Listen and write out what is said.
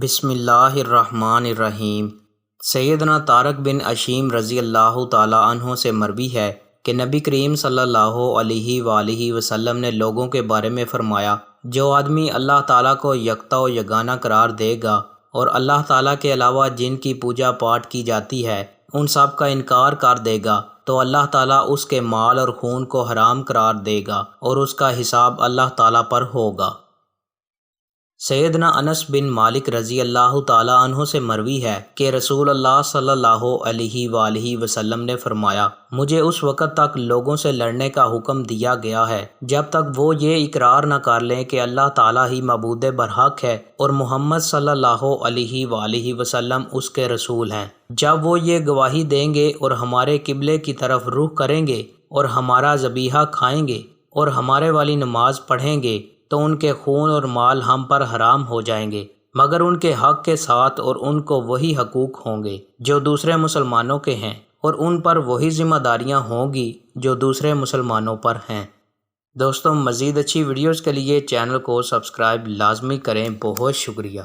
بسم اللہ الرحمن الرحیم۔ سیدنا طارق بن عشیم رضی اللہ تعالی عنہ سے مروی ہے کہ نبی کریم صلی اللہ علیہ وآلہ وسلم نے لوگوں کے بارے میں فرمایا، جو آدمی اللہ تعالیٰ کو یکتا و یگانہ قرار دے گا اور اللہ تعالیٰ کے علاوہ جن کی پوجا پاٹ کی جاتی ہے ان سب کا انکار کر دے گا تو اللہ تعالیٰ اس کے مال اور خون کو حرام قرار دے گا اور اس کا حساب اللہ تعالیٰ پر ہوگا۔ سیدنا انس بن مالک رضی اللہ تعالیٰ عنہ سے مروی ہے کہ رسول اللہ صلی اللہ علیہ وآلہ وسلم نے فرمایا، مجھے اس وقت تک لوگوں سے لڑنے کا حکم دیا گیا ہے جب تک وہ یہ اقرار نہ کر لیں کہ اللہ تعالیٰ ہی معبود برحق ہے اور محمد صلی اللہ علیہ وآلہ وسلم اس کے رسول ہیں۔ جب وہ یہ گواہی دیں گے اور ہمارے قبلے کی طرف رخ کریں گے اور ہمارا ذبیحہ کھائیں گے اور ہمارے والی نماز پڑھیں گے تو ان کے خون اور مال ہم پر حرام ہو جائیں گے، مگر ان کے حق کے ساتھ، اور ان کو وہی حقوق ہوں گے جو دوسرے مسلمانوں کے ہیں، اور ان پر وہی ذمہ داریاں ہوں گی جو دوسرے مسلمانوں پر ہیں۔ دوستوں، مزید اچھی ویڈیوز کے لیے چینل کو سبسکرائب لازمی کریں۔ بہت شکریہ۔